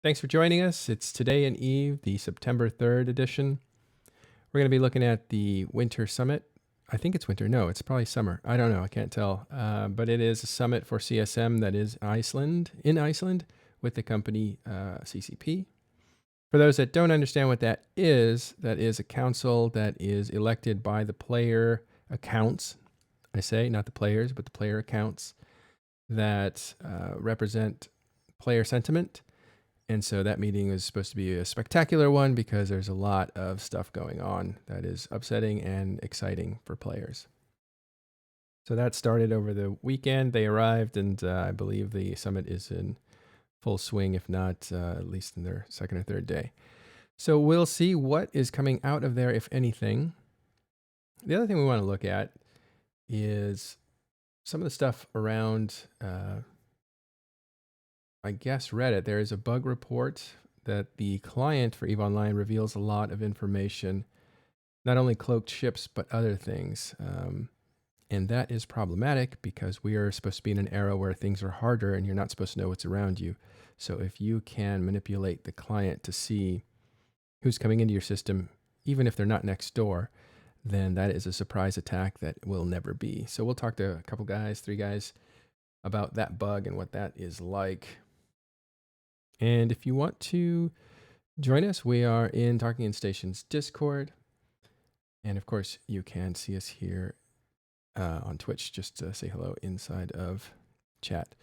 Thanks for joining us. It's Today and Eve, the September 3rd edition. We're going to be looking at the Winter Summit. I think it's winter. No, it's probably summer. I don't know. I can't tell. But it is a summit for CSM that is in Iceland, with the company CCP. For those that don't understand what that is a council that is elected by the player accounts. I say not the players, but the player accounts that represent player sentiment. And so that meeting was supposed to be a spectacular one because there's a lot of stuff going on that is upsetting and exciting for players. So that started over the weekend. They arrived, and I believe the summit is in full swing, if not at least in their second or third day. So we'll see what is coming out of there, if anything. The other thing we want to look at is some of the stuff around, I guess, Reddit. There is a bug report that the client for EVE Online reveals a lot of information, not only cloaked ships, but other things. And that is problematic because we are supposed to be in an era where things are harder and you're not supposed to know what's around you. So if you can manipulate the client to see who's coming into your system, even if they're not next door, then that is a surprise attack that will never be. So we'll talk to a couple guys, 3 guys, about that bug and what that is like. And if you want to join us, we are in Talking in Stations Discord. And of course, you can see us here on Twitch. Just to say hello inside of chat.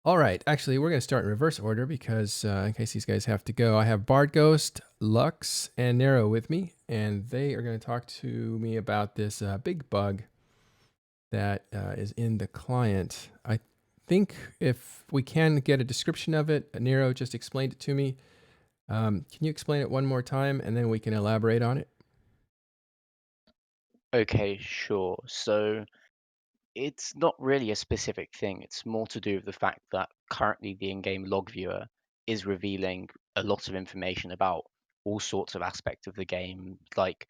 All right. Actually, we're going to start in reverse order because in case these guys have to go, I have Bard Ghost, Lux, and Nero with me. And they are going to talk to me about this big bug that is in the client. I think if we can get a description of it, Nero just explained it to me. Can you explain it one more time and then we can elaborate on it? Okay, sure. So it's not really a specific thing. It's more to do with the fact that currently the in-game log viewer is revealing a lot of information about all sorts of aspects of the game. Like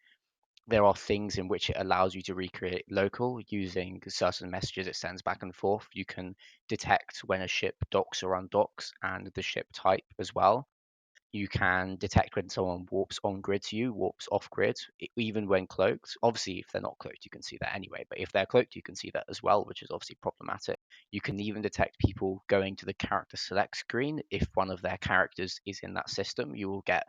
there are things in which it allows you to recreate local using certain messages it sends back and forth. You can detect when a ship docks or undocks and the ship type as well. You can detect when someone warps on grid to you, warps off grid, even when cloaked. Obviously, if they're not cloaked, you can see that anyway. But if they're cloaked, you can see that as well, which is obviously problematic. You can even detect people going to the character select screen. If one of their characters is in that system, you will get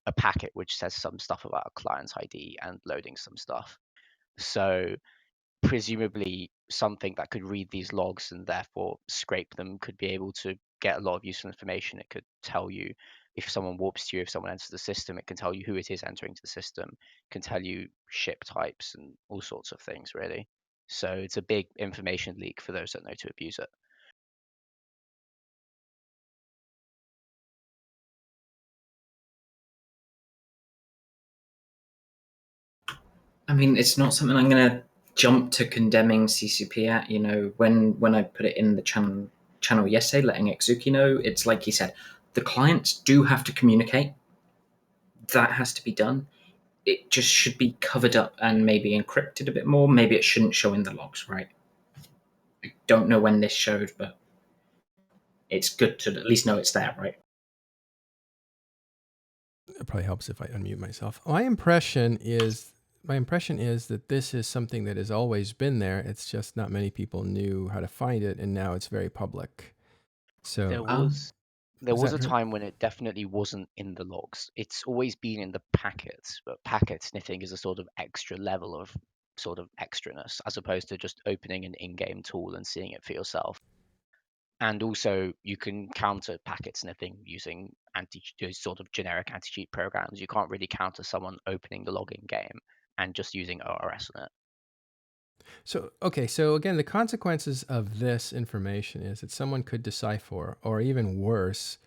a packet which says some stuff about a client's ID and loading some stuff. So presumably something that could read these logs and therefore scrape them could be able to get a lot of useful information. It could tell you if someone warps to you, if someone enters the system, it can tell you who it is entering to the system, it can tell you ship types and all sorts of things, really. So it's a big information leak for those that know to abuse it. I mean, it's not something I'm going to jump to condemning CCP at. You know, when I put it in the channel yesterday, letting Exuki know, it's like he said, the clients do have to communicate. That has to be done. It just should be covered up and maybe encrypted a bit more. Maybe it shouldn't show in the logs, right? I don't know when this showed, but it's good to at least know it's there, right? It probably helps if I unmute myself. My impression is that this is something that has always been there. It's just not many people knew how to find it, and now it's very public. There So was there is was that a her? time when it definitely wasn't in the logs. It's always been in the packets, but packet sniffing is a sort of extra level of sort of extraness as opposed to just opening an in-game tool and seeing it for yourself. And also, you can counter packet sniffing using sort of generic anti-cheat programs. You can't really counter someone opening the log in game and just using ORS on it. So, okay, so again, the consequences of this information is that someone could decipher, or even worse,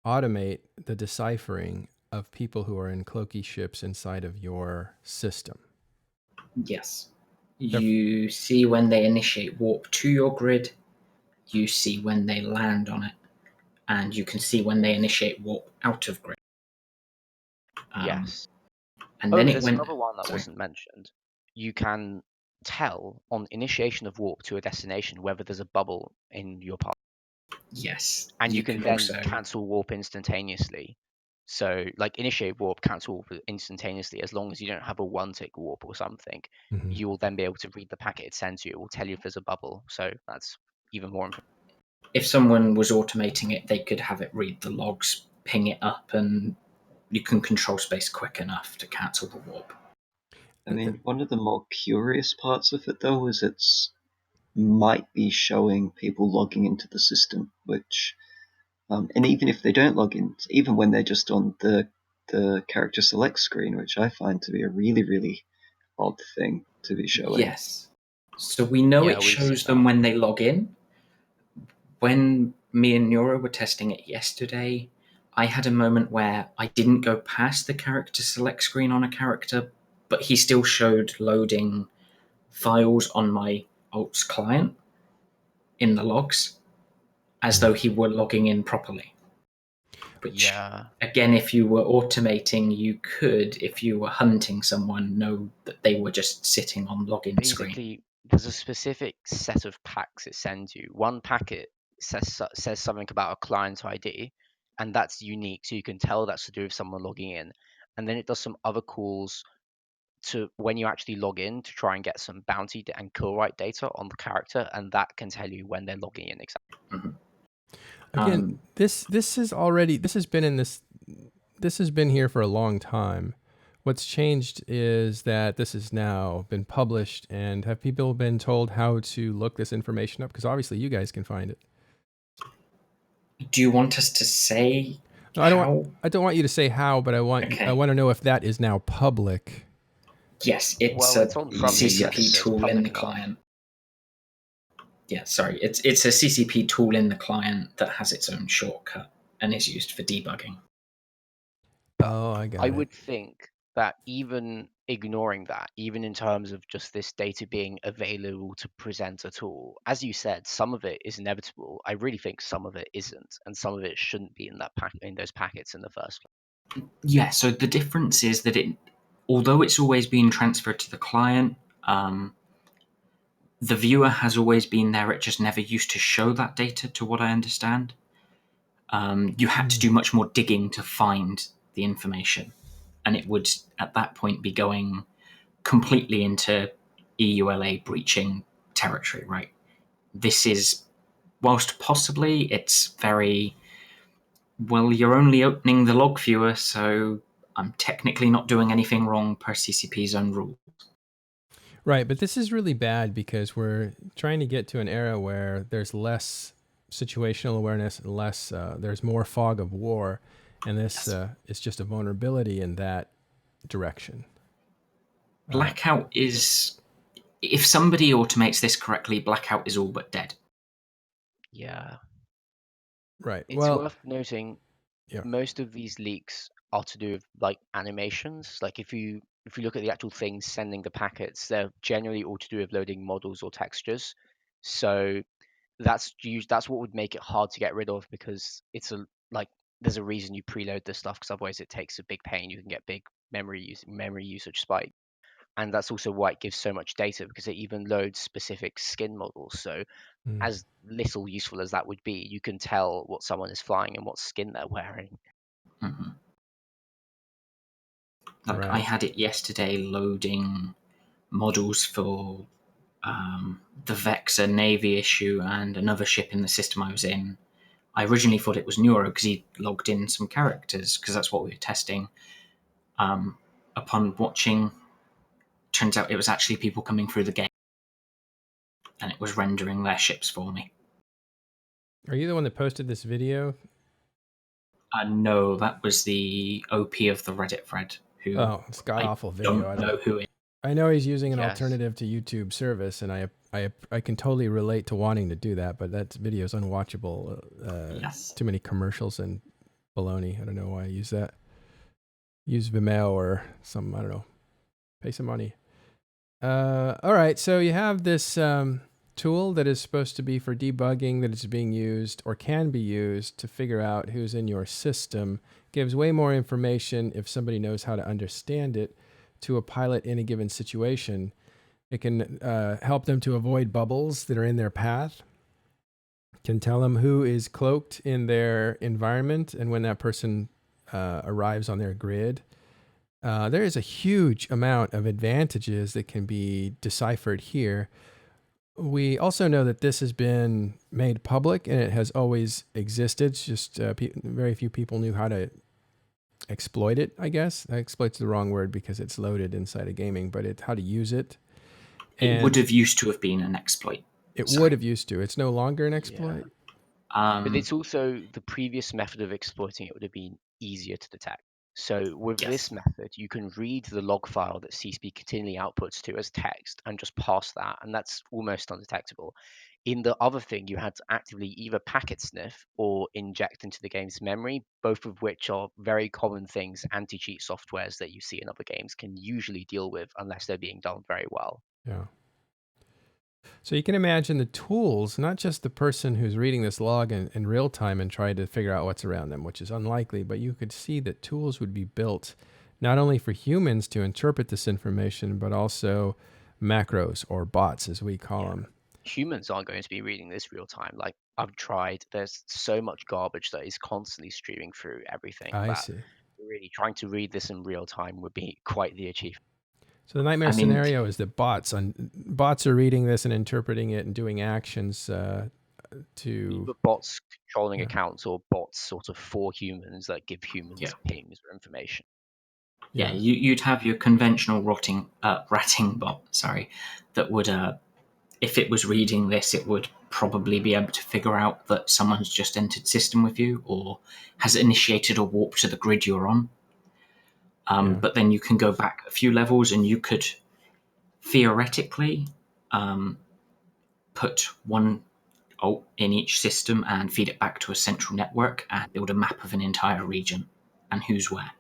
automate the deciphering of people who are in cloaky ships inside of your system. Yes. They're, You see when they initiate warp to your grid, you see when they land on it, and you can see when they initiate warp out of grid. Um, Yes. and Oh, then it there's went. another one that Sorry. wasn't mentioned. You can tell on initiation of warp to a destination whether there's a bubble in your path. Yes, and you you can can then also. cancel warp instantaneously. So like initiate warp, cancel warp instantaneously, as long as you don't have a one tick warp or something. Mhm. You will then be able to read the packet it sends you. It will tell you if there's a bubble. So that's even more important. If someone was automating it, they could have it read the logs, ping it up, and you can control space quick enough to cancel the warp. I mean, one of the more curious parts of it, though, is it's might be showing people logging into the system, which, and even if they don't log in, even when they're just on the character select screen, which I find to be a really, really odd thing to be showing. Yes. So we know Yeah, it we've seen shows them that. when they log in. When me and Neuro were testing it yesterday, I had a moment where I didn't go past the character select screen on a character, but he still showed loading files on my alts client in the logs as though he were logging in properly. Which, Yeah. again, if you were automating, you could, if you were hunting someone, know that they were just sitting on login screen. Basically, there's a specific set of packs it sends you. One packet says something about a client ID, and that's unique, so you can tell that's to do with someone logging in. And then it does some other calls to when you actually log in to try and get some bounty and kill right data on the character, and that can tell you when they're logging in exactly. Mm-hmm. Again, this has been here for a long time. What's changed is that this has now been published, and have people been told how to look this information up? Because obviously you guys can find it. Do you want us to say No, how? I don't want you to say how, but I want Okay. to know if that is now public. Yes, it's Well, a it's on front CCP beta, so it's tool in public the enough. client. Yeah, sorry, it's a CCP tool in the client that has its own shortcut and is used for debugging. Oh, I got I it. would think that even ignoring that, even in terms of just this data being available to present at all, as you said, some of it is inevitable. I really think some of it isn't, and some of it shouldn't be in those packets in the first place. Yeah, so the difference is that although it's always been transferred to the client, the viewer has always been there. It just never used to show that data, to what I understand. You had to do much more digging to find the information, and it would at that point be going completely into EULA breaching territory, right? This is, whilst possibly it's very, well, you're only opening the log viewer, so I'm technically not doing anything wrong per CCP's own rule. Right, but this is really bad because we're trying to get to an era where there's less situational awareness and less, there's more fog of war, and this is just a vulnerability in that direction. Blackout is, if somebody automates this correctly, Blackout is all but dead. Yeah. Right. It's Well, worth noting yeah. most of these leaks are to do with like animations. Like if you look at the actual things sending the packets, they're generally all to do with loading models or textures. So that's what would make it hard to get rid of, because it's there's a reason you preload this stuff, because otherwise it takes a big pain. You can get big memory usage spike. And that's also why it gives so much data, because it even loads specific skin models. So as little useful as that would be, you can tell what someone is flying and what skin they're wearing. Mm-hmm. Like Right. I had it yesterday loading models for the Vexor Navy issue and another ship in the system I was in. I originally thought it was Neuro because he logged in some characters, because that's what we were testing. Upon watching, turns out it was actually people coming through the gate, and it was rendering their ships for me. Are you the one that posted this video? No, that was the OP of the Reddit thread, who It's god awful video. don't know who it is. I know he's using an Yes. alternative to YouTube service, and I can totally relate to wanting to do that, but that video is unwatchable. Yes. Too many commercials and baloney. I don't know why I use that. Use Vimeo or some, I don't know. Pay some money. All right, so you have this tool that is supposed to be for debugging, that is being used or can be used to figure out who's in your system. Gives way more information if somebody knows how to understand it to a pilot in a given situation. It can help them to avoid bubbles that are in their path, can tell them who is cloaked in their environment, and when that person arrives on their grid. There is a huge amount of advantages that can be deciphered here. We also know that this has been made public and it has always existed. It's just very few people knew how to exploit it, I guess. Exploit's the wrong word because it's loaded inside of gaming, but it's how to use it. It would have used to have been an exploit. It would have used to. It's no longer an exploit. But it's also the previous method of exploiting it would have been easier to detect. So with this method, you can read the log file that CSP continually outputs to as text and just pass that, and that's almost undetectable. In the other thing, you had to actively either packet sniff or inject into the game's memory, both of which are very common things anti-cheat softwares that you see in other games can usually deal with unless they're being done very well. Yeah. So you can imagine the tools, not just the person who's reading this log in real time and trying to figure out what's around them, which is unlikely, but you could see that tools would be built not only for humans to interpret this information, but also macros or bots, as we call them. Humans aren't going to be reading this real time. Like I've tried, there's so much garbage that is constantly streaming through everything I that see. really trying to read this in real time would be quite the achievement. So the nightmare scenario is that bots are reading this and interpreting it and doing actions to either bots controlling accounts or bots sort of for humans that give humans pings or information. Yeah, you'd have your conventional ratting bot, that would, if it was reading this, it would probably be able to figure out that someone's just entered system with you or has initiated a warp to the grid you're on. But then you can go back a few levels and you could theoretically put one alt in each system and feed it back to a central network and build a map of an entire region and who's where.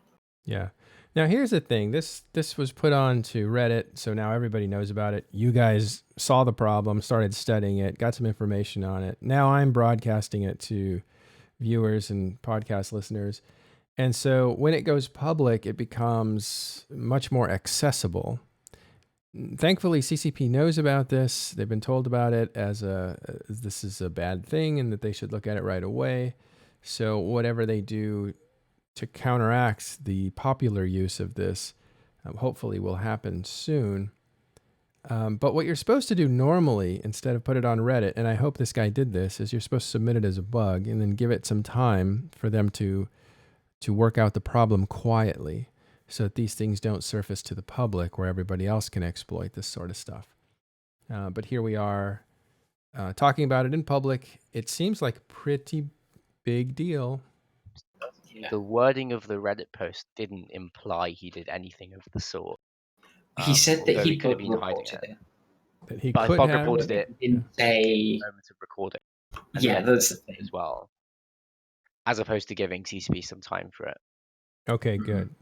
Yeah. Now here's the thing. This was put on to Reddit, so now everybody knows about it. You guys saw the problem, started studying it, got some information on it. Now I'm broadcasting it to viewers and podcast listeners. And so when it goes public, it becomes much more accessible. Thankfully, CCP knows about this. They've been told about it as this is a bad thing and that they should look at it right away. So whatever they do to counteract the popular use of this, hopefully will happen soon. But what you're supposed to do normally, instead of put it on Reddit, and I hope this guy did this, is you're supposed to submit it as a bug and then give it some time for them to work out the problem quietly so that these things don't surface to the public where everybody else can exploit this sort of stuff. But here we are talking about it in public. It seems like a pretty big deal. The wording of the Reddit post didn't imply he did anything of the sort. He said that he could have been hiding it. That he but could bug have reported it. Didn't say. Moment of recording. Yeah, that's the thing as well, as opposed to giving CCP some time for it. Okay, good.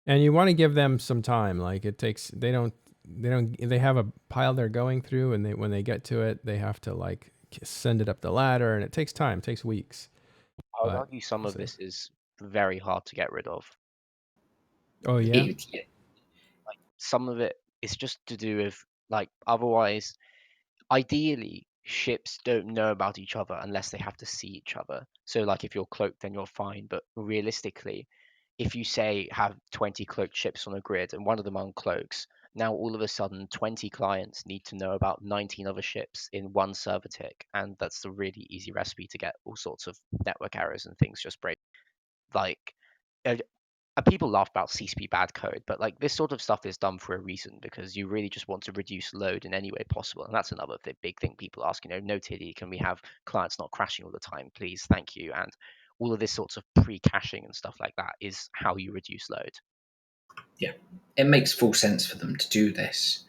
And you want to give them some time. Like it takes. They have a pile they're going through, and when they get to it, they have to like send it up the ladder, and it takes time. It takes weeks. I would argue some of this is very hard to get rid of. Oh yeah. Like some of it is just to do with like otherwise, ideally ships don't know about each other unless they have to see each other. So like if you're cloaked, then you're fine. But realistically, if you say have 20 cloaked ships on a grid and one of them uncloaks, now all of a sudden 20 clients need to know about 19 other ships in one server tick, and that's a really easy recipe to get all sorts of network errors and things just break. Like people laugh about CSP bad code, but like this sort of stuff is done for a reason because you really just want to reduce load in any way possible. And that's another big thing people ask, no TIDI, can we have clients not crashing all the time, please? Thank you. And all of this sorts of pre-caching and stuff like that is how you reduce load. Yeah, it makes full sense for them to do this.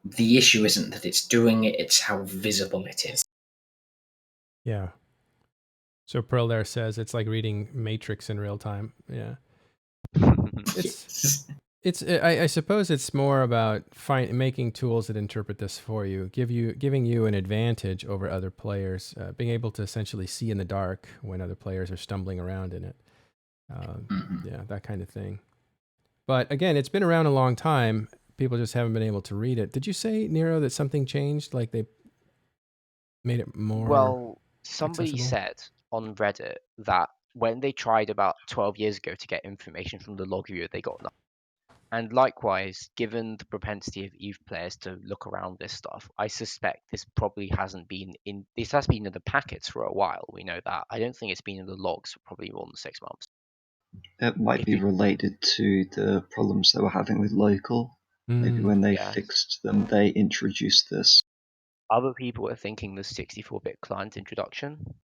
The issue isn't that it's doing it, it's how visible it is. Yeah. So Pearl there says it's like reading Matrix in real time. Yeah. I suppose it's more about making tools that interpret this for you, giving you an advantage over other players, being able to essentially see in the dark when other players are stumbling around in it. Yeah, that kind of thing. But again, it's been around a long time. People just haven't been able to read it. Did you say, Nero, that something changed? Like they made it more... Well, Somebody accessible? said on Reddit that when they tried about 12 years ago to get information from the log viewer, they got nothing. And likewise, given the propensity of EVE players to look around this stuff, I suspect this probably hasn't been in. This has been in the packets for a while. We know that. I don't think it's been in the logs for probably more than 6 months. It might If be you, related to the problems they were having with local. Maybe when they yeah, fixed them, they introduced this. other people are thinking the 64-bit client introduction,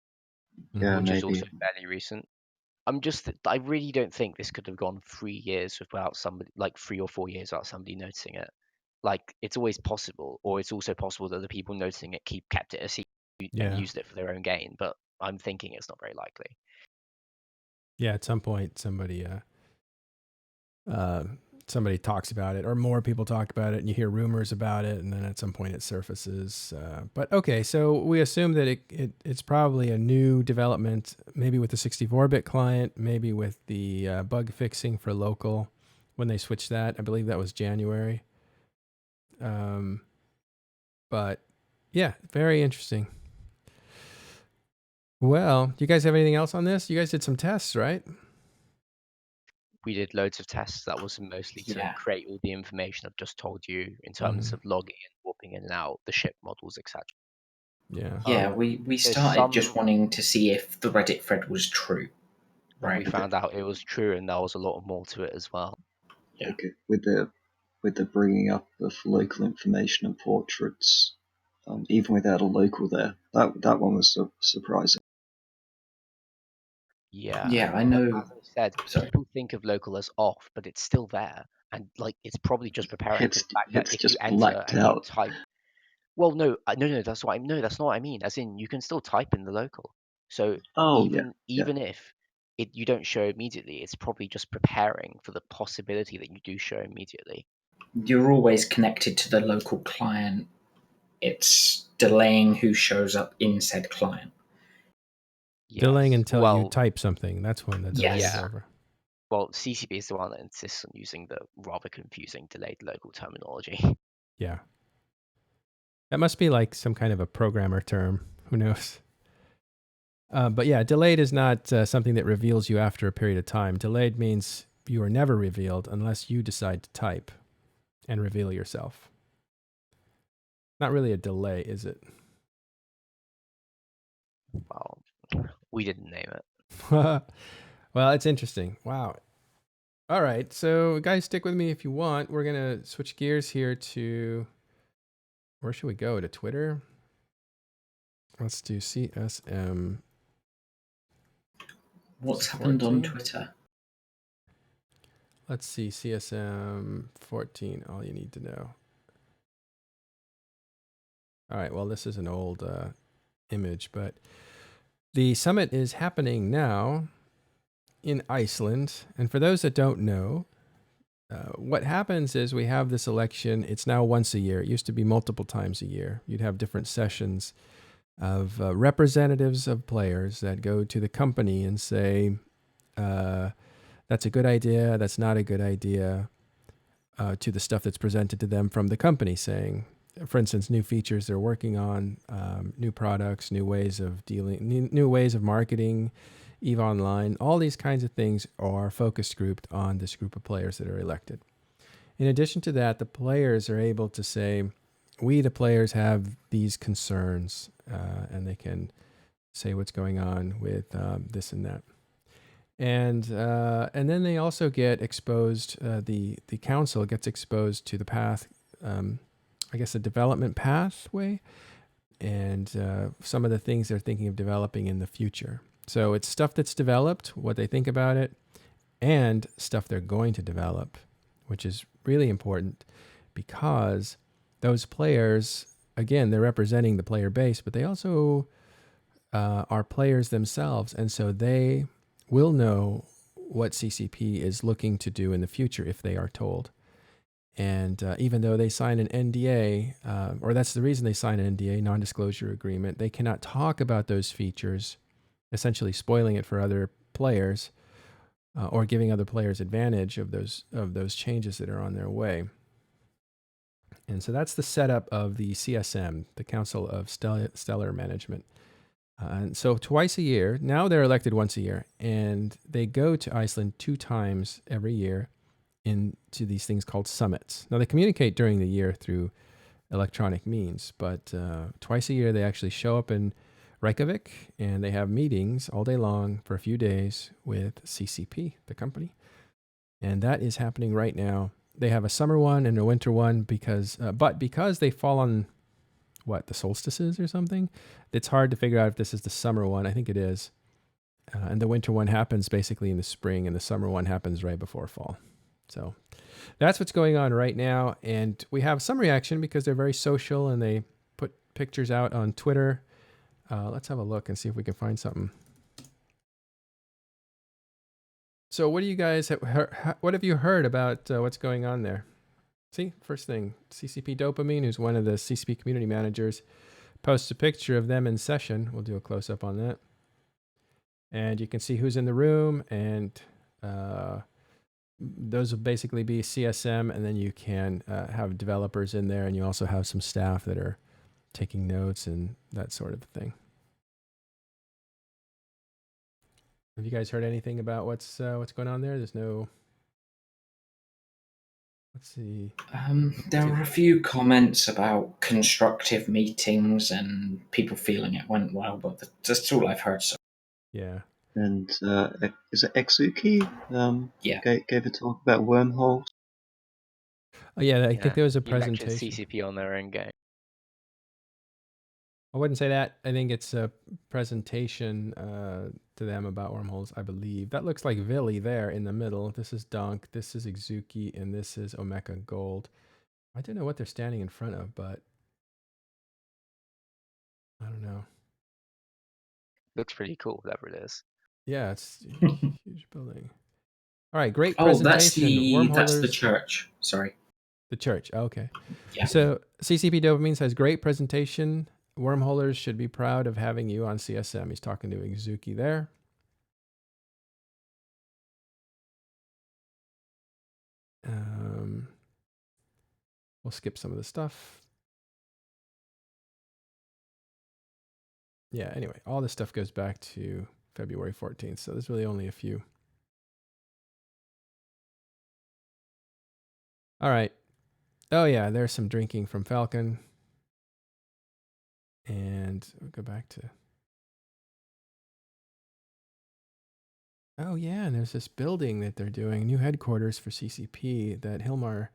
Yeah, which is maybe. also fairly recent. I really don't think this could have gone 3 years without somebody, like 3 or 4 years without somebody noticing it. Like it's always possible, or it's also possible that the people noticing it kept it a secret and Yeah. used it for their own gain. But I'm thinking it's not very likely. Yeah. At some point, uh, somebody talks about it, or more people talk about it, and you hear rumors about it, and then at some point it surfaces. But okay, so we assume that it's probably a new development, maybe with the 64-bit client, maybe with the bug fixing for local when they switched that. I believe that was January. But yeah, very interesting. Well, do you guys have anything else on this? You guys did some tests, right? We did loads of tests. That was mostly to Yeah. create all the information I've just told you in terms Mhm. of logging and warping in and out, the ship models, etc. Yeah. Yeah, we There's started just some, wanting to see if the Reddit thread was true, and we right? found out it was true, and there was a lot more to it as well. Yeah. Like with the bringing up of local information and portraits, even without a local there, that one was surprising. Yeah, Yeah, I as know. I said, Sorry. people think of local as off, but it's still there, and like it's probably just preparing for the fact that It's if you just enter blacked and you out. type, well, no, that's what I no, that's not what I mean. As in, you can still type in the local. So Oh yeah, yeah. even if you don't show immediately, it's probably just preparing for the possibility that you do show immediately. You're always connected to the local client. It's delaying who shows up in said client. Delaying Yes. until you type something. That's when the delay is Yes. Yeah. over. Well, CCP is the one that insists on using the rather confusing delayed local terminology. Yeah. That must be like some kind of a programmer term. Who knows? But yeah, delayed is not something that reveals you after a period of time. Delayed means you are never revealed unless you decide to type and reveal yourself. Not really a delay, is it? Well, we didn't name it. Well, it's interesting. Wow. All right. So, guys, stick with me if you want. We're going to switch gears here to where should we go? To Twitter? Let's do CSM. What's happened on 14. Twitter? Let's see. CSM 14. All you need to know. All right. Well, this is an old image, but the summit is happening now in Iceland. And for those that don't know, what happens is we have this election. It's now once a year. It used to be multiple times a year. You'd have different sessions of representatives of players that go to the company and say, that's a good idea, that's not a good idea, to the stuff that's presented to them from the company, saying, for instance, new features they're working on, new products, new ways of dealing, new ways of marketing, EVE Online. All these kinds of things are focus grouped on this group of players that are elected. In addition to that, the players are able to say, we, the players, have these concerns, and they can say what's going on with this and that. And then they also get exposed. The council gets exposed to the path, I guess, the development pathway, and some of the things they're thinking of developing in the future. So it's stuff that's developed, what they think about it, and stuff they're going to develop, which is really important because those players, again, they're representing the player base, but they also are players themselves. And so they will know what CCP is looking to do in the future if they are told. And even though they sign an NDA, or that's the reason they sign an NDA, non-disclosure agreement, they cannot talk about those features, essentially spoiling it for other players, or giving other players advantage of those changes that are on their way. And so that's the setup of the CSM, the Council of Stellar Management. And so twice a year, now they're elected once a year, and they go to Iceland 2 times every year into these things called summits. Now they communicate during the year through electronic means, but twice a year they actually show up in Reykjavik and they have meetings all day long for a few days with CCP, the company. And that is happening right now. They have a summer one and a winter one because they fall on the solstices or something. It's hard to figure out if this is the summer one. I think it is. And the winter one happens basically in the spring, and the summer one happens right before fall. So that's what's going on right now. And we have some reaction because they're very social and they put pictures out on Twitter. Let's have a look and see if we can find something. So what do you guys what have you heard about what's going on there? See, first thing, CCP Dopamine, who's one of the CCP community managers, posts a picture of them in session. We'll do a close-up on that. And you can see who's in the room, and those will basically be CSM, and then you can have developers in there, and you also have some staff that are taking notes and that sort of thing. Have you guys heard anything about what's going on there? There's no... Let's see. There were a few comments about constructive meetings and people feeling it went well, but that's all I've heard. So Yeah. And is it Exuki? Yeah. Gave a talk about wormholes. Oh yeah, I think there was a He lectured presentation. CCP on their own game. I wouldn't say that. I think it's a presentation to them about wormholes, I believe. That looks like Vili there in the middle. This is Dunk, this is Exuki, and this is Omeka Gold. I don't know what they're standing in front of, but I don't know. Looks pretty cool, whatever it is. Yeah, it's a huge building. All right, great presentation. That's the church. Sorry. The church. Oh, okay. Yeah. So CCP Dopamine says, great presentation. Wormholers should be proud of having you on CSM. He's talking to Exuki there. We'll skip some of the stuff. Yeah, anyway, all this stuff goes back to February 14th, so there's really only a few. All right. Oh, yeah, there's some drinking from Falcon. And we'll go back to... Oh, yeah, and there's this building that they're doing, new headquarters for CCP that Hilmar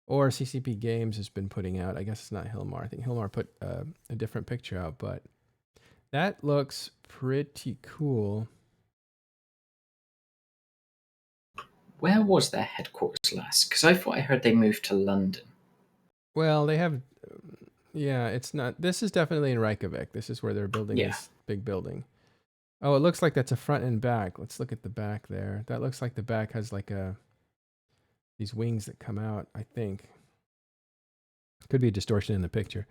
or CCP Games has been putting out. I guess it's not Hilmar. I think Hilmar put a different picture out, but that looks pretty cool. Where was their headquarters last? Because I thought I heard they moved to London. Well, they have... Yeah, it's not... This is definitely in Reykjavik. This is where they're building this big building. Oh, it looks like that's a front and back. Let's look at the back there. That looks like the back has like these wings that come out, I think. Could be a distortion in the picture.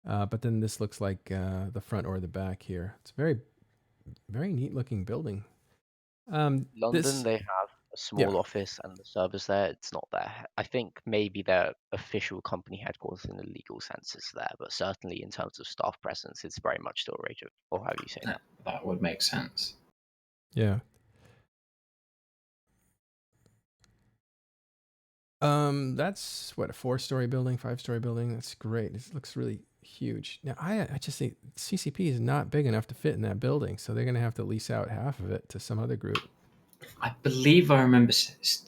But then this looks like the front or the back here. It's a very, very neat looking building. London, they have a small office and the servers there. It's not there. I think maybe their official company headquarters in the legal sense is there, but certainly in terms of staff presence, it's very much still Reykjavik. Or how do you say that? That would make sense. Yeah. That's what, a 4-story building, 5-story building. That's great. This looks really huge. Now, I just think CCP is not big enough to fit in that building, so they're going to have to lease out half of it to some other group. I believe I remember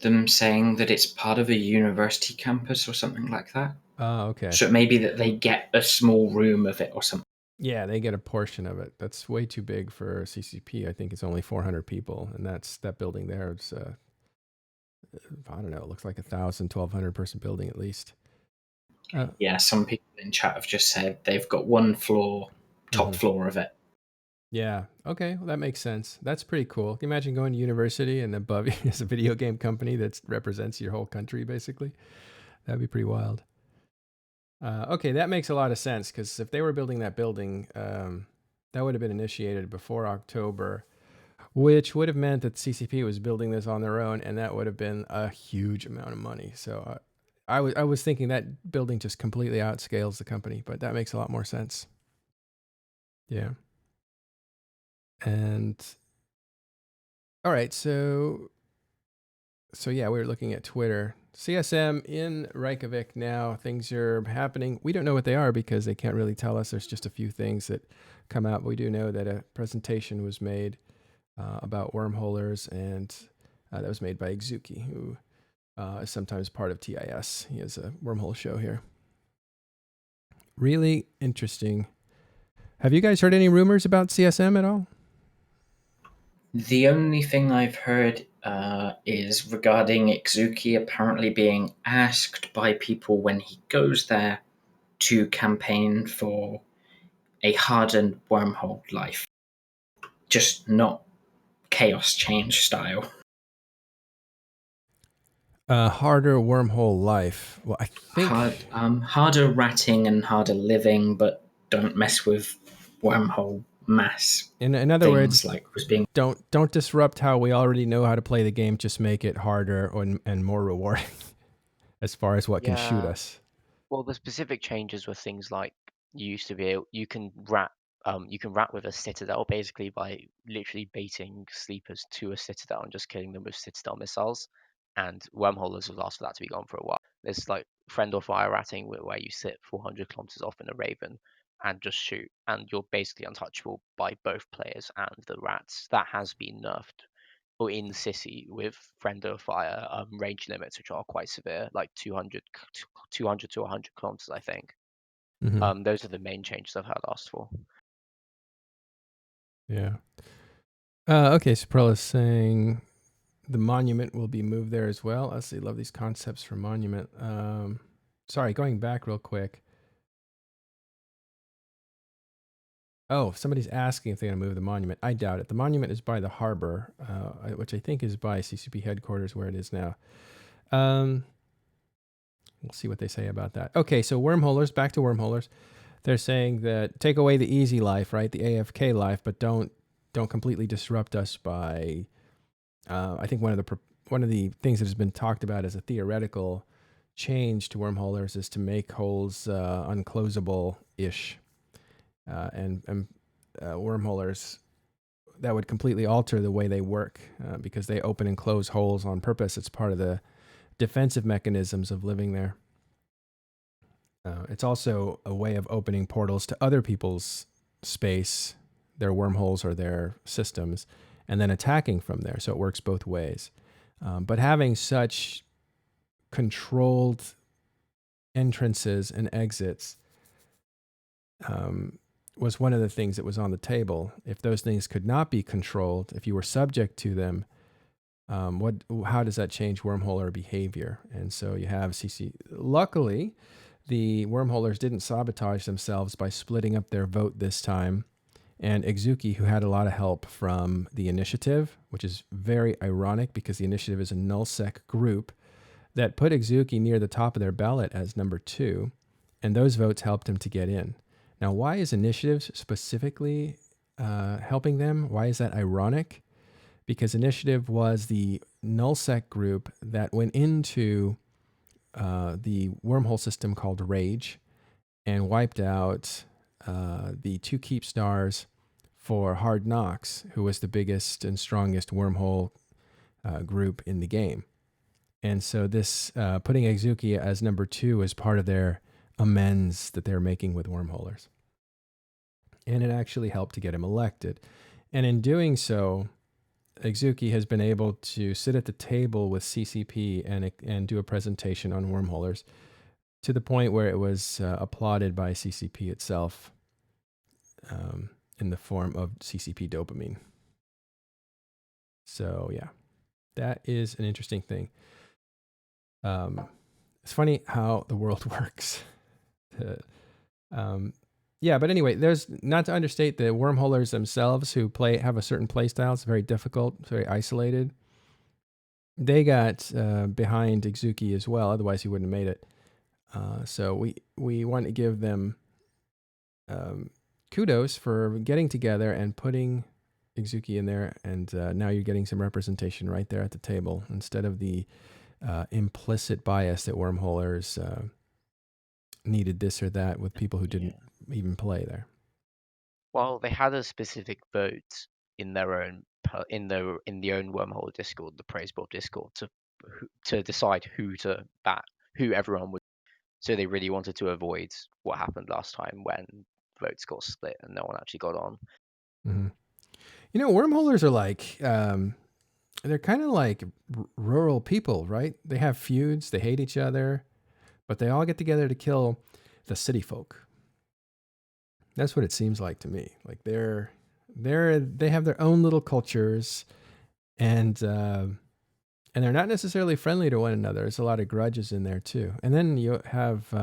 them saying that it's part of a university campus or something like that. Oh, okay. So it may be that they get a small room of it or something. Yeah, they get a portion of it. That's way too big for CCP. I think it's only 400 people, and that building there is, I don't know, it looks like 1,000, 1,200 person building at least. Yeah, some people in chat have just said they've got one floor, top floor of it. Yeah, okay, well, that makes sense. That's pretty cool. Can you imagine going to university and above you is a video game company that represents your whole country, basically? That'd be pretty wild. Okay, that makes a lot of sense, because if they were building that building, that would have been initiated before October, which would have meant that CCP was building this on their own, and that would have been a huge amount of money. So I was thinking that building just completely outscales the company, but that makes a lot more sense. Yeah. And all right, so yeah, we were looking at Twitter. CSM in Reykjavik now. Things are happening. We don't know what they are because they can't really tell us. There's just a few things that come out. But we do know that a presentation was made about wormholers, and that was made by Exuki, who is sometimes part of TIS. He has a wormhole show here. Really interesting. Have you guys heard any rumors about CSM at all? The only thing I've heard is regarding Ikzuki apparently being asked by people when he goes there to campaign for a hardened wormhole life. Just not chaos change style. Harder wormhole life. Well, I think harder ratting and harder living, but don't mess with wormhole mass. in other words, like was being don't disrupt how we already know how to play the game. Just make it harder and more rewarding as far as what can shoot us. Well, the specific changes were things like you used to be able, you can rat with a citadel basically by literally baiting sleepers to a citadel and just killing them with citadel missiles. And wormholers have asked for that to be gone for a while. There's like friend or fire ratting where you sit 400 kilometers off in a raven and just shoot, and you're basically untouchable by both players and the rats. That has been nerfed or in Sissy with friend or fire range limits, which are quite severe, like 200 to 100 kilometers, I think. Mm-hmm. Those are the main changes I've had asked for. Yeah. Okay, so Pearl is saying the monument will be moved there as well. I love these concepts for monument. Sorry, going back real quick. Oh, somebody's asking if they're going to move the monument. I doubt it. The monument is by the harbor, which I think is by CCP headquarters where it is now. We'll see what they say about that. Okay, so wormholers, back to wormholers. They're saying that take away the easy life, right? The AFK life, but don't completely disrupt us by I think one of the things that has been talked about as a theoretical change to wormholers is to make holes unclosable-ish. And wormholers, that would completely alter the way they work because they open and close holes on purpose. It's part of the defensive mechanisms of living there. It's also a way of opening portals to other people's space, their wormholes or their systems, and then attacking from there. So it works both ways. But having such controlled entrances and exits was one of the things that was on the table. If those things could not be controlled, if you were subject to them, how does that change wormholer behavior? And so you have CC. Luckily, the wormholers didn't sabotage themselves by splitting up their vote this time. And Exuki, who had a lot of help from the initiative, which is very ironic because the initiative is a nullsec group that put Exuki near the top of their ballot as number 2, and those votes helped him to get in. Now, why is initiatives specifically helping them? Why is that ironic? Because initiative was the nullsec group that went into the wormhole system called Rage and wiped out the 2 keep stars for Hard Knocks, who was the biggest and strongest wormhole group in the game. And so this putting Exuki as number 2 is part of their amends that they're making with wormholers. And it actually helped to get him elected. And in doing so, Exuki has been able to sit at the table with CCP and do a presentation on wormholers to the point where it was applauded by CCP itself in the form of CCP dopamine. So yeah, that is an interesting thing. It's funny how the world works. Yeah, but anyway, there's not to understate the wormholers themselves who have a certain play style. It's very difficult, it's very isolated. They got behind Exuki as well, otherwise he wouldn't have made it. So we want to give them kudos for getting together and putting Exuki in there, and now you're getting some representation right there at the table instead of the implicit bias that wormholers needed this or that with people who didn't even play there. Well, they had a specific vote in their own in the own wormhole Discord, the Praise Bob Discord, to decide who to bat, who everyone would. So they really wanted to avoid what happened last time when votes got split and no one actually got on. Mm-hmm. You know, wormholers are like they're kind of like rural people, right? They have feuds, they hate each other, but they all get together to kill the city folk. That's what it seems like to me. Like they have their own little cultures, and they're not necessarily friendly to one another. There's a lot of grudges in there too. And then you have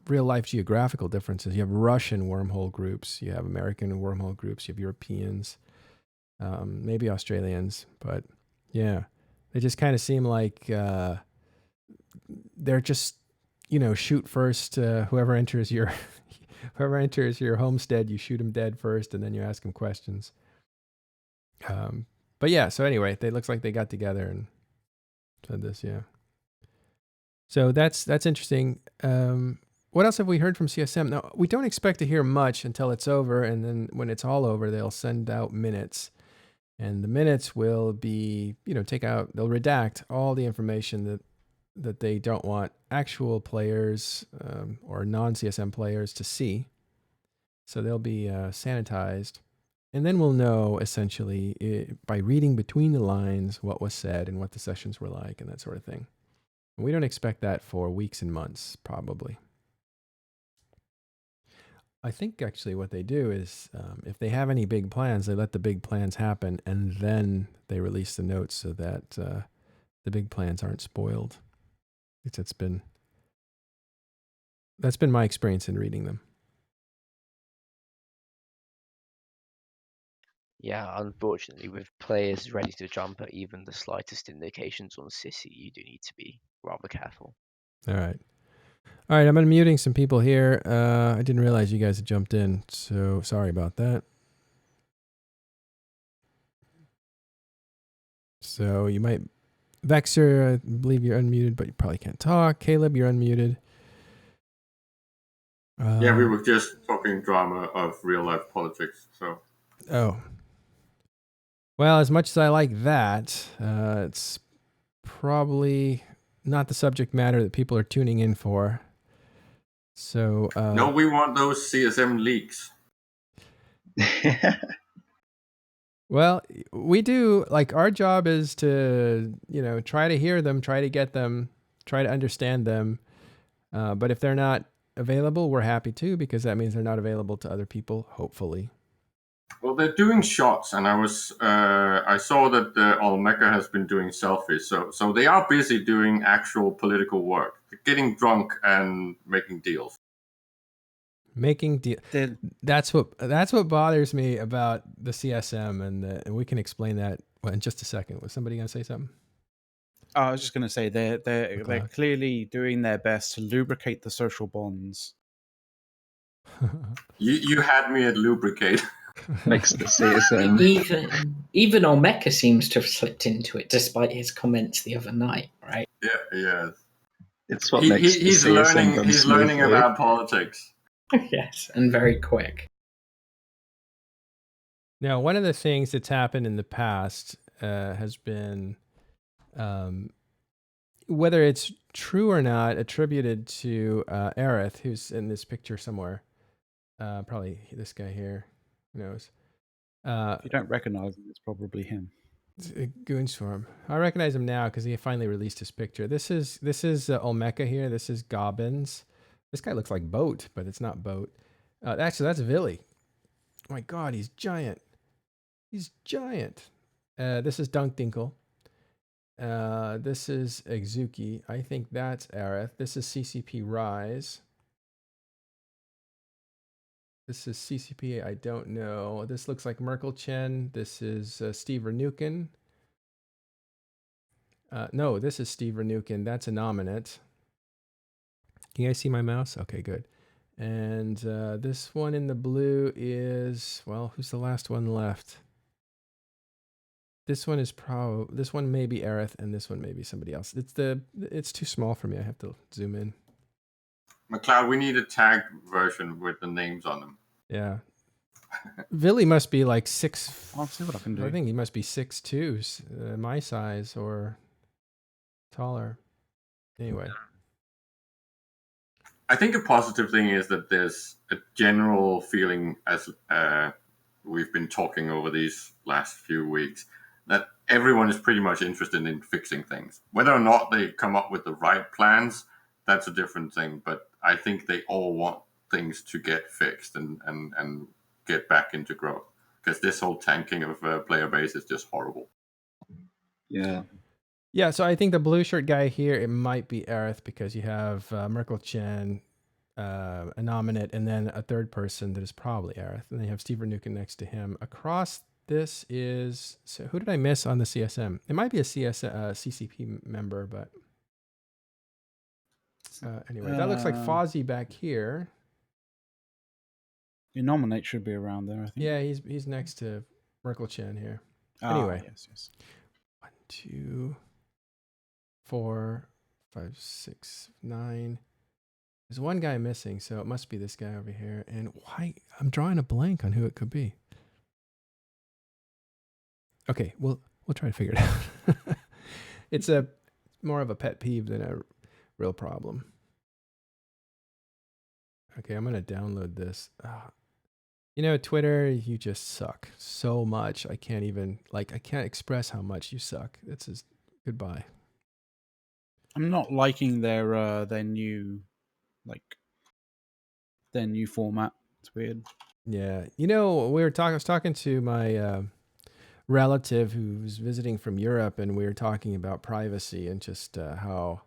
real life geographical differences. You have Russian wormhole groups, you have American wormhole groups, you have Europeans, maybe Australians, but yeah, they just kind of seem like they're just, shoot first. Whoever enters your homestead, you shoot him dead first, and then you ask him questions. But yeah, so anyway, it looks like they got together and said this, yeah. So that's interesting. What else have we heard from CSM? Now, we don't expect to hear much until it's over, and then when it's all over, they'll send out minutes. And the minutes will be, they'll redact all the information that they don't want actual players or non-CSM players to see. So they'll be sanitized. And then we'll know, essentially, by reading between the lines, what was said and what the sessions were like and that sort of thing. And we don't expect that for weeks and months, probably. I think actually what they do is if they have any big plans, they let the big plans happen and then they release the notes so that the big plans aren't spoiled. That's been my experience in reading them. Yeah, unfortunately, with players ready to jump at even the slightest indications on Sissy, you do need to be rather careful. All right, I'm unmuting some people here. I didn't realize you guys had jumped in, so sorry about that. So you might... Vexer, I believe you're unmuted, but you probably can't talk. Caleb, you're unmuted. Yeah, we were just talking drama of real life politics. So. Oh. Well, as much as I like that, it's probably not the subject matter that people are tuning in for. So no, we want those CSM leaks. Well, we do. Like, our job is to, try to hear them, try to get them, try to understand them. But if they're not available, we're happy to, because that means they're not available to other people, hopefully. Well, they're doing shots, and I saw that Olmeca has been doing selfies. So they are busy doing actual political work, getting drunk and making deals. That's what bothers me about the CSM, and we can explain that in just a second. Was somebody gonna say something? Oh, I was just gonna say they're clearly doing their best to lubricate the social bonds. You had me at lubricate. Makes the CSM. Even Olmeca seems to have slipped into it, despite his comments the other night, right? Yeah. It's what makes he's the CSM run he's smoothly. learning about politics. Yes, and very quick. Now, one of the things that's happened in the past has been, whether it's true or not, attributed to Aerith, who's in this picture somewhere. Probably this guy here. Who knows? If you don't recognize him, it's probably him. Goonswarm. I recognize him now because he finally released his picture. This is Olmeca here. This is Gobbins. This guy looks like Boat, but it's not Boat. Actually, that's Villy. Oh my God, he's giant. He's giant. This is Dunkdinkle. This is Exuki. I think that's Aerith. This is CCP Rise. This is CCP, I don't know. This looks like Merkel Chen. This is Steve Renukin. No, this is Steve Renukin. That's a nominate. Can you guys see my mouse? Okay, good. And this one in the blue is, well, who's the last one left? This one is this one may be Aerith, and this one may be somebody else. It's too small for me. I have to zoom in. McLeod, we need a tagged version with the names on them. Yeah. Billy must be like 6. I'll see what I can do. I think he must be 6'2", my size or taller. Anyway. I think a positive thing is that there's a general feeling, as we've been talking over these last few weeks, that everyone is pretty much interested in fixing things. Whether or not they come up with the right plans, that's a different thing. But I think they all want things to get fixed and get back into growth. Because this whole tanking of player base is just horrible. Yeah. Yeah, so I think the blue shirt guy here, it might be Aerith because you have Merkel Chen, a nominate, and then a third person that is probably Aerith. And then you have Steve Vernuken next to him. Across this is, so who did I miss on the CSM? It might be a CCP member, but anyway, that looks like Fozzie back here. Your nominate should be around there, I think. Yeah, he's next to Merkel Chen here. Ah, Anyway. yes. 1, 2, 4, 5, 6, 9. There's one guy missing, so it must be this guy over here. And why? I'm drawing a blank on who it could be. Okay, we'll try to figure it out. It's more of a pet peeve than a real problem. Okay, I'm gonna download this. Twitter, you just suck so much. I can't express how much you suck. That's just goodbye. I'm not liking their new format. It's weird. Yeah, I was talking to my relative who's visiting from Europe, and we were talking about privacy and just how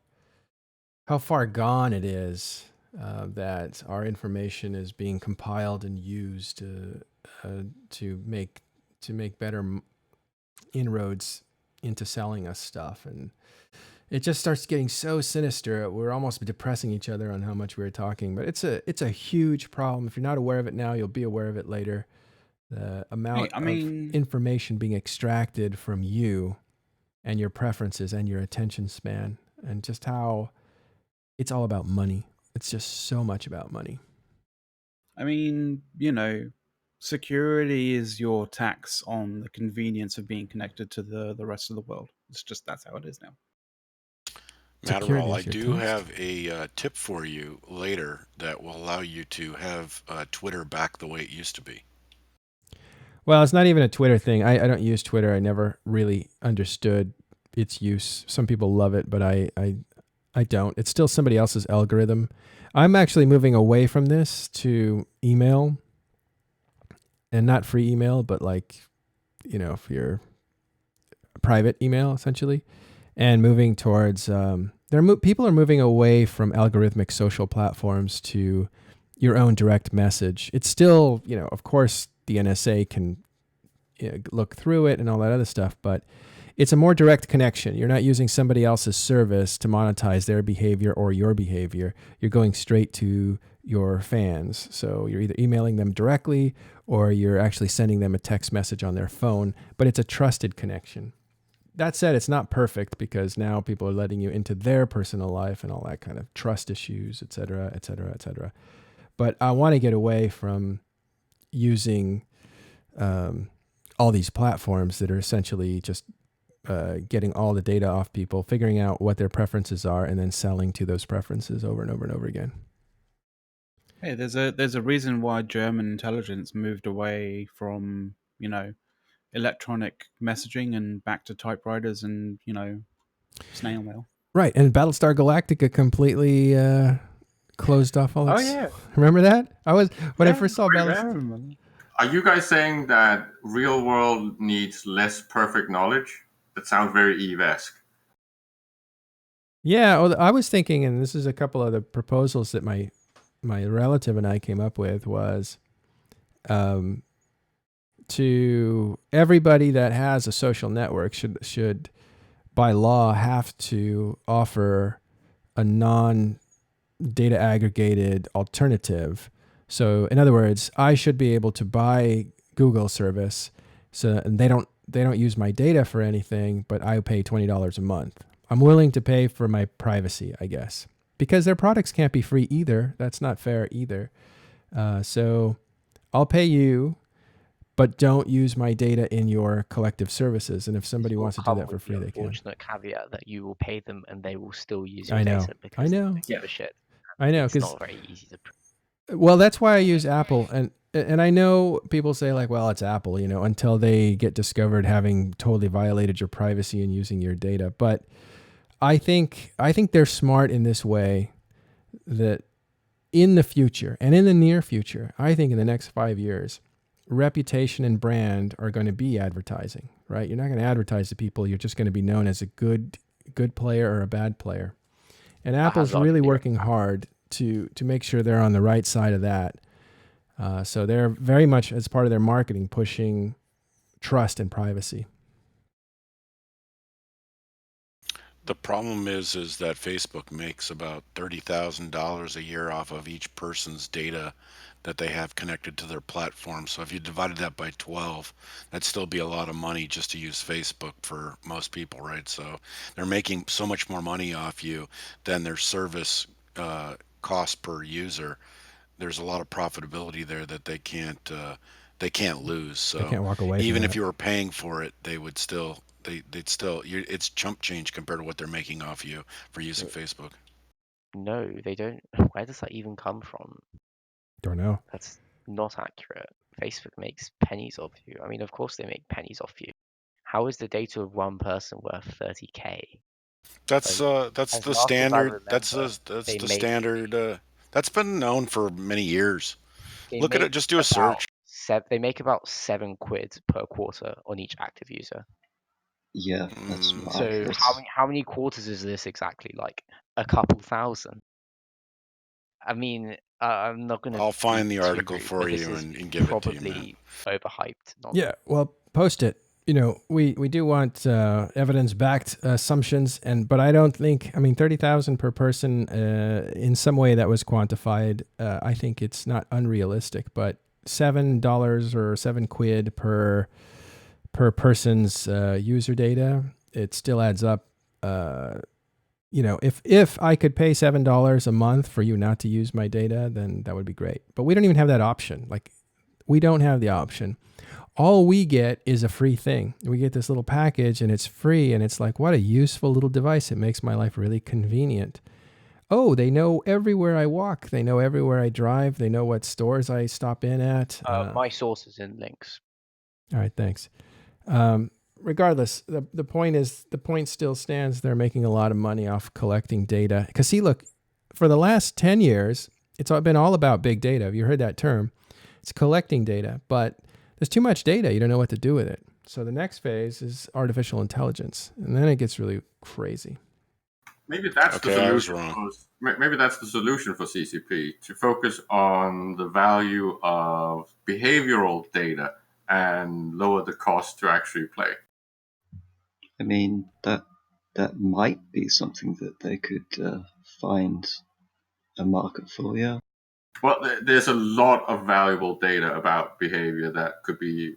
far gone it is that our information is being compiled and used to make better inroads into selling us stuff. And it just starts getting so sinister. We're almost depressing each other on how much we were talking, but it's a huge problem. If you're not aware of it now, you'll be aware of it later. The amount of information being extracted from you and your preferences and your attention span, and just how it's all about money. It's just so much about money. I mean, security is your tax on the convenience of being connected to the rest of the world. That's how it is now. Matterall, I do have a tip for you later that will allow you to have Twitter back the way it used to be. Well, it's not even a Twitter thing. I don't use Twitter. I never really understood its use. Some people love it, but I don't. It's still somebody else's algorithm. I'm actually moving away from this to email, and not free email, but for your private email, essentially, and moving towards people are moving away from algorithmic social platforms to your own direct message. It's still, of course, the NSA can look through it and all that other stuff, but it's a more direct connection. You're not using somebody else's service to monetize their behavior or your behavior. You're going straight to your fans. So you're either emailing them directly or you're actually sending them a text message on their phone, but it's a trusted connection. That said, it's not perfect because now people are letting you into their personal life and all that kind of trust issues, et cetera, et cetera, et cetera. But I want to get away from using all these platforms that are essentially just getting all the data off people, figuring out what their preferences are, and then selling to those preferences over and over and over again. Hey, there's a reason why German intelligence moved away from electronic messaging and back to typewriters and snail mail. Right, and Battlestar Galactica completely closed off all. Yeah, remember that? I first saw Battlestar. Are you guys saying that real world needs less perfect knowledge? That sounds very Eve-esque. Yeah, I was thinking, and this is a couple of the proposals that my relative and I came up with, was to everybody that has a social network should by law have to offer a non-data aggregated alternative. So in other words, I should be able to buy Google service, and they don't use my data for anything, but I pay $20 a month. I'm willing to pay for my privacy, I guess, because their products can't be free either. That's not fair either. So I'll pay you, but don't use my data in your collective services. And if somebody Will wants to do come that for with the free, they can. unfortunate caveat that you will pay them and they will still use your I know. data because I they know. don't give a shit. I know, It's because not very easy to prove. well, that's why I use Apple, and I know people say like, well, it's Apple, you know, until they get discovered having totally violated your privacy and using your data. But I think they're smart in this way that in the future and in the near future, I think in the next 5 years, reputation and brand are going to be advertising, right? You're not going to advertise to people. You're just going to be known as a good player or a bad player. And Apple's really working hard to make sure they're on the right side of that. So they're very much, as part of their marketing, pushing trust and privacy. The problem is that Facebook makes about $30,000 a year off of each person's data that they have connected to their platform. So if you divided that by 12, that'd still be a lot of money just to use Facebook for most people, right? So they're making so much more money off you than their service cost per user. There's a lot of profitability there that they can't lose. So they can't walk away from even that. if you were paying for it, they'd still it's chump change compared to what they're making off you for using Facebook. No, they don't. Where does that even come from? Don't know. That's not accurate. Facebook makes pennies off you. I mean, of course they make pennies off you. How is the data of one person worth 30K? That's the standard. That's the standard. That's been known for many years. Look at it. Just do a search. They make about £7 per quarter on each active user. Yeah, that's so how many quarters is this exactly? Like a couple thousand? I mean, I'm not going to. I'll find the article for you and give it to you, man. Probably overhyped. Yeah, well, post it. You know, we do want evidence-backed assumptions, but I don't think. I mean, 30,000 per person. In some way, that was quantified. I think it's not unrealistic, but $7 or £7 per person's user data, it still adds up. You know, if I could pay $7 a month for you not to use my data, then that would be great. But we don't even have that option. Like, we don't have the option. All we get is a free thing. We get this little package and it's free, and it's like, what a useful little device. It makes my life really convenient. Oh, they know everywhere I walk. They know everywhere I drive. They know what stores I stop in at. My sources and links. All right, thanks. Regardless, the point still stands. They're making a lot of money off collecting data. Because see, look, for the last 10 years, it's been all about big data. Have you heard that term? It's collecting data, but there's too much data. You don't know what to do with it. So the next phase is artificial intelligence, and then it gets really crazy. Maybe that's the solution. Maybe that's the solution for CCP, to focus on the value of behavioral data and lower the cost to actually play. I mean, that might be something that they could find a market for, yeah. Well, there's a lot of valuable data about behavior that could be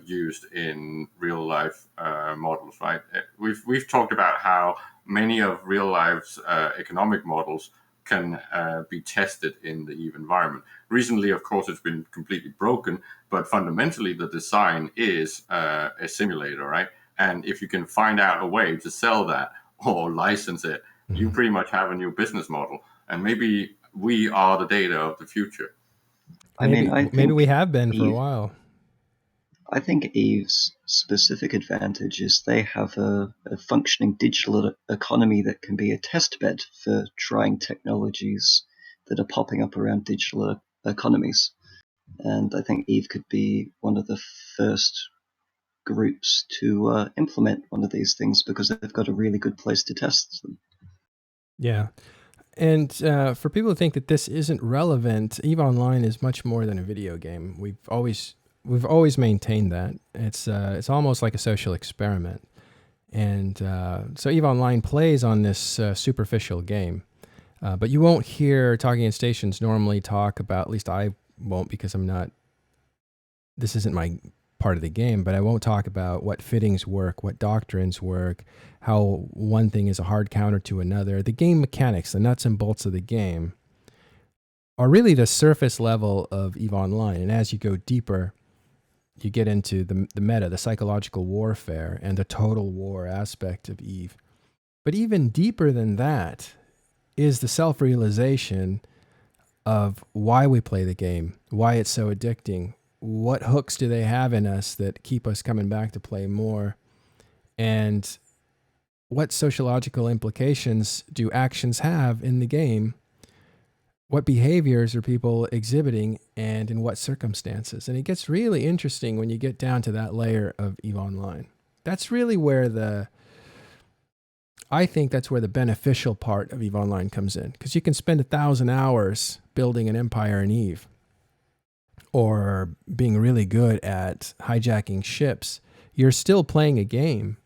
used in real life models, right? We've talked about how many of real life's economic models can be tested in the EVE environment. Recently, of course, it's been completely broken, but fundamentally the design is a simulator, right? And if you can find out a way to sell that or license it, you pretty much have a new business model. And maybe we are the data of the future. Maybe we have been for a while. I think EVE's specific advantage is they have a functioning digital economy that can be a test bed for trying technologies that are popping up around digital economies. And I think EVE could be one of the first groups to implement one of these things because they've got a really good place to test them. Yeah. And for people who think that this isn't relevant, EVE Online is much more than a video game. We've always maintained that. It's almost like a social experiment. And so EVE Online plays on this superficial game. But you won't hear Talking in Stations normally talk about, at least I won't because this isn't my part of the game, but I won't talk about what fittings work, what doctrines work, how one thing is a hard counter to another. The game mechanics, the nuts and bolts of the game, are really the surface level of EVE Online. And as you go deeper, you get into the meta, the psychological warfare, and the total war aspect of Eve. But even deeper than that is the self-realization of why we play the game, why it's so addicting, what hooks do they have in us that keep us coming back to play more, and what sociological implications do actions have in the game? What behaviors are people exhibiting and in what circumstances? And it gets really interesting when you get down to that layer of EVE Online. That's really where I think that's where the beneficial part of EVE Online comes in, because you can spend 1,000 hours building an empire in EVE or being really good at hijacking ships. You're still playing a game.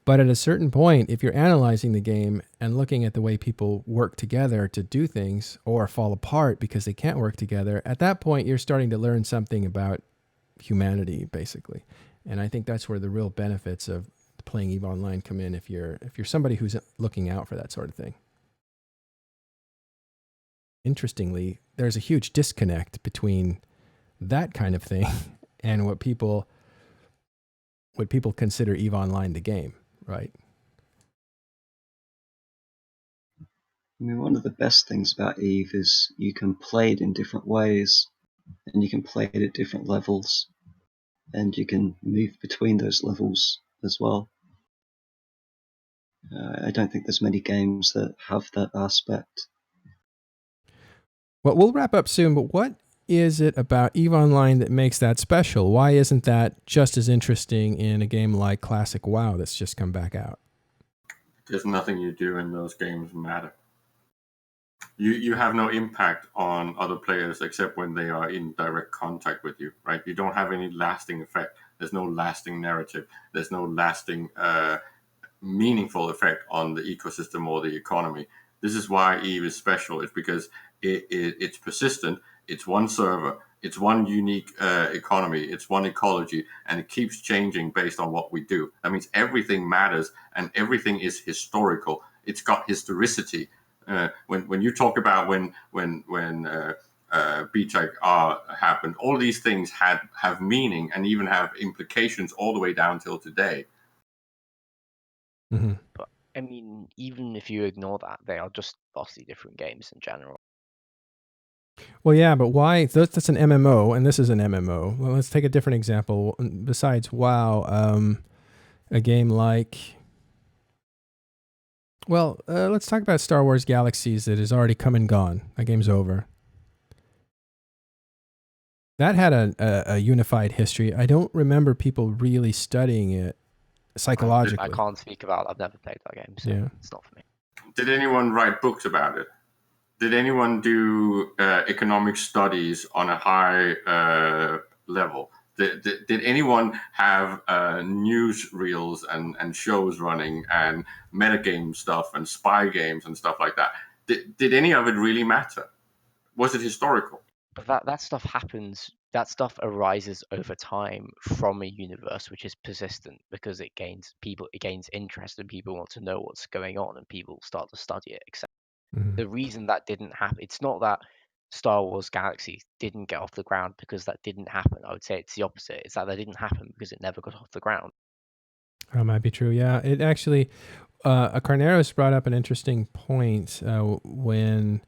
But at a certain point, if you're analyzing the game and looking at the way people work together to do things or fall apart because they can't work together, at that point, you're starting to learn something about humanity, basically. And I think that's where the real benefits of playing EVE Online come in if you're somebody who's looking out for that sort of thing. Interestingly, there's a huge disconnect between that kind of thing and what people consider EVE Online the game. Right. I mean, one of the best things about Eve is you can play it in different ways, and you can play it at different levels, and you can move between those levels as well. I don't think there's many games that have that aspect. Well, we'll wrap up soon, but what is it about EVE Online that makes that special? Why isn't that just as interesting in a game like Classic WoW that's just come back out? There's nothing you do in those games matter. You have no impact on other players except when they are in direct contact with you, right? You don't have any lasting effect. There's no lasting narrative. There's no lasting meaningful effect on the ecosystem or the economy. This is why Eve is special. It's because it's persistent. It's one server. It's one unique economy. It's one ecology, and it keeps changing based on what we do. That means everything matters, and everything is historical. It's got historicity. When you talk about when BTEC happened, all these things have meaning and even have implications all the way down till today. Mm-hmm. But I mean, even if you ignore that, they are just vastly different games in general. Well, yeah, but why? That's an MMO, and this is an MMO. Well, let's take a different example. Besides WoW, a game like... Well, let's talk about Star Wars Galaxies that has already come and gone. That game's over. That had a unified history. I don't remember people really studying it psychologically. I can't speak about it. I've never played that game, so Yeah. It's not for me. Did anyone write books about it? Did anyone do economic studies on a high level? Did anyone have news reels and shows running and metagame stuff and spy games and stuff like that? Did any of it really matter? Was it historical? But that stuff happens. That stuff arises over time from a universe which is persistent because it gains interest and people want to know what's going on and people start to study it, etc. Mm-hmm. The reason that didn't happen, it's not that Star Wars Galaxies didn't get off the ground because that didn't happen. I would say it's the opposite. It's that didn't happen because it never got off the ground. That might be true. Yeah, it actually, Carneros brought up an interesting point when,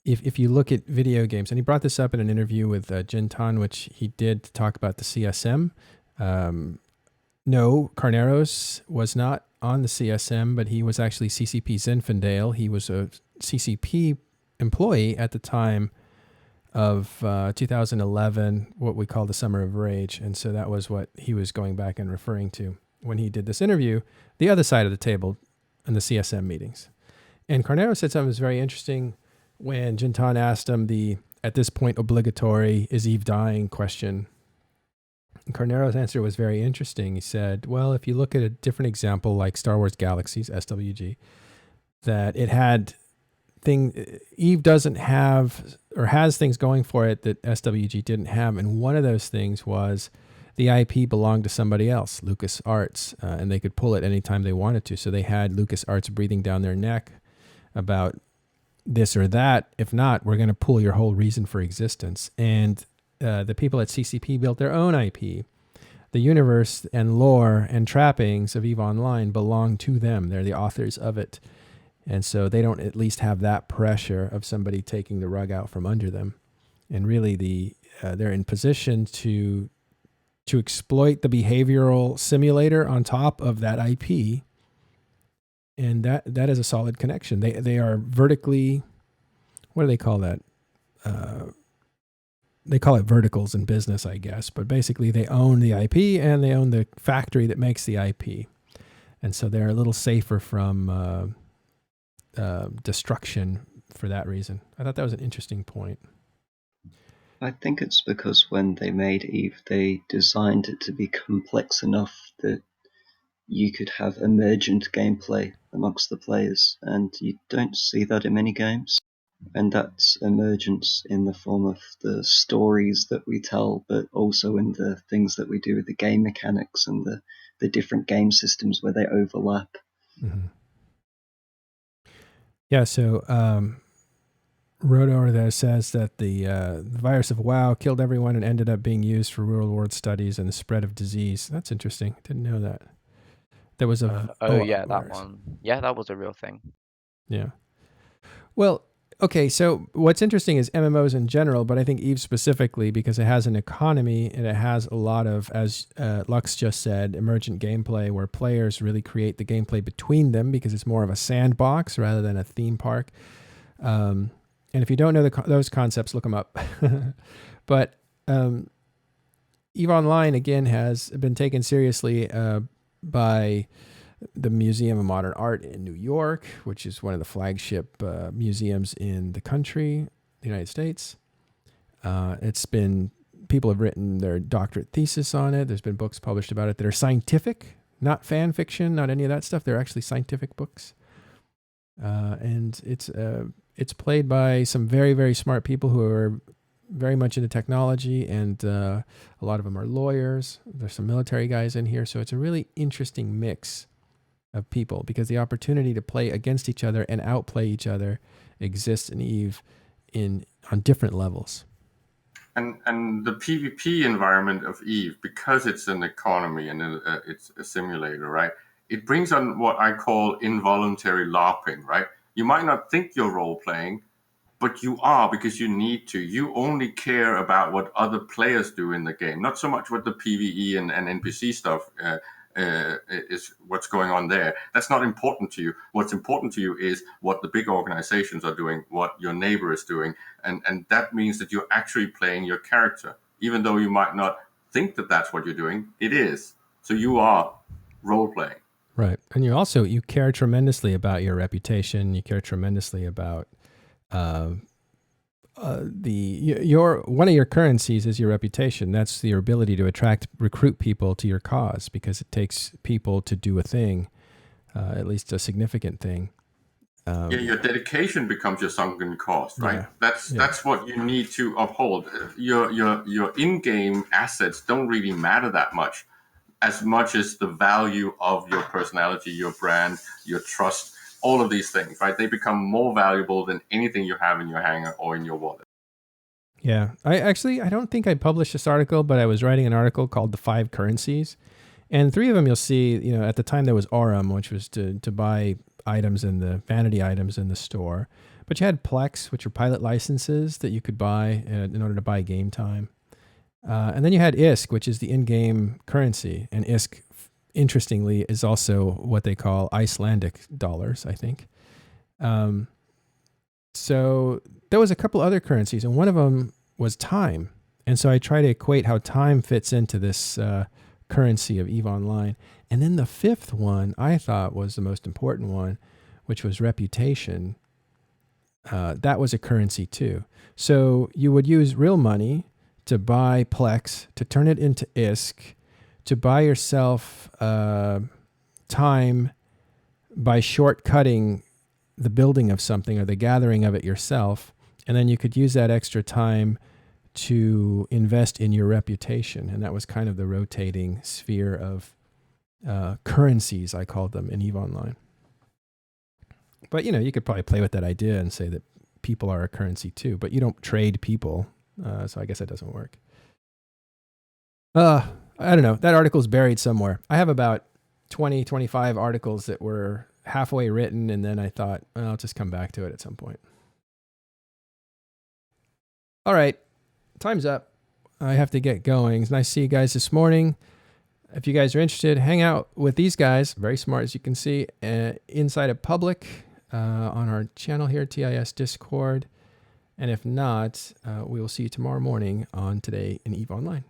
if you look at video games, and he brought this up in an interview with Jin Tan, which he did to talk about the CSM. No, Carneros was not on the CSM, but he was actually CCP Zinfandel. He was a CCP employee at the time of 2011, what we call the Summer of Rage. And so that was what he was going back and referring to when he did this interview, the other side of the table in the CSM meetings. And Carneros said something that was very interesting when Jintan asked him the, at this point, obligatory, is Eve dying question. And Carnero's answer was very interesting. He said, well, if you look at a different example like Star Wars Galaxies, SWG, that it had Eve doesn't have or has things going for it that SWG didn't have. And one of those things was the IP belonged to somebody else, LucasArts, and they could pull it anytime they wanted to. So they had LucasArts breathing down their neck about this or that. If not, we're going to pull your whole reason for existence. And the people at CCP built their own IP. The universe and lore and trappings of EVE Online belong to them. They're the authors of it. And so they don't at least have that pressure of somebody taking the rug out from under them. And really they're in position to exploit the behavioral simulator on top of that IP. And that is a solid connection. They are vertically, what do they call that? They call it verticals in business, I guess. But basically they own the IP and they own the factory that makes the IP. And so they're a little safer from destruction for that reason. I thought that was an interesting point. I think it's because when they made EVE, they designed it to be complex enough that you could have emergent gameplay amongst the players, and you don't see that in many games. And that's emergence in the form of the stories that we tell, but also in the things that we do with the game mechanics and the different game systems where they overlap. Mm-hmm. Yeah, so Rotor there says that the virus of WoW killed everyone and ended up being used for real-world studies and the spread of disease. That's interesting. Didn't know that. There was a that virus. one. Yeah, that was a real thing. Yeah. Well, okay, so what's interesting is MMOs in general, but I think EVE specifically because it has an economy and it has a lot of, as Lux just said, emergent gameplay where players really create the gameplay between them because it's more of a sandbox rather than a theme park. And if you don't know those concepts, look them up. But EVE Online, again, has been taken seriously by the Museum of Modern Art in New York, which is one of the flagship museums in the country, the United States. People have written their doctorate thesis on it. There's been books published about it that are scientific, not fan fiction, not any of that stuff. They're actually scientific books. And it's played by some very, very smart people who are very much into technology, and a lot of them are lawyers. There's some military guys in here. So it's a really interesting mix of people because the opportunity to play against each other and outplay each other exists in EVE on different levels. And the PvP environment of EVE, because it's an economy and it's a simulator, right? It brings on what I call involuntary LARPing, right? You might not think you're role-playing, but you are because you need to. You only care about what other players do in the game, not so much what the PvE and NPC stuff is what's going on there. That's not important to you. What's important to you is what the big organizations are doing, what your neighbor is doing, and that means that you're actually playing your character. Even though you might not think that that's what you're doing, it is. So you are role-playing. Right. And you care tremendously about your reputation. You care tremendously about one of your currencies is your reputation. That's your ability to recruit people to your cause because it takes people to do a thing, at least a significant thing. Your dedication becomes your sunken cost, right? Yeah. That's what you need to uphold. Your in-game assets don't really matter that much as the value of your personality, your brand, your trust, all of these things, right? They become more valuable than anything you have in your hangar or in your wallet. Yeah. I don't think I published this article, but I was writing an article called The 5 Currencies. And 3 of them you'll see, at the time there was Aurum, which was to buy items vanity items in the store. But you had Plex, which are pilot licenses that you could buy in order to buy game time. And then you had ISK, which is the in-game currency. And ISK, interestingly, is also what they call Icelandic dollars, I think. So there was a couple other currencies, and one of them was time. And so I try to equate how time fits into this currency of EVE Online. And then the 5th one I thought was the most important one, which was reputation. That was a currency too. So you would use real money to buy Plex, to turn it into ISK, to buy yourself time by shortcutting the building of something or the gathering of it yourself. And then you could use that extra time to invest in your reputation. And that was kind of the rotating sphere of currencies, I called them, in EVE Online. But, you could probably play with that idea and say that people are a currency too, but you don't trade people. So I guess that doesn't work. I don't know. That article's buried somewhere. I have about 20, 25 articles that were halfway written, and then I thought, well, I'll just come back to it at some point. All right, time's up. I have to get going. It's nice to see you guys this morning. If you guys are interested, hang out with these guys, very smart as you can see, inside of public on our channel here, TIS Discord. And if not, we will see you tomorrow morning on Today in EVE Online.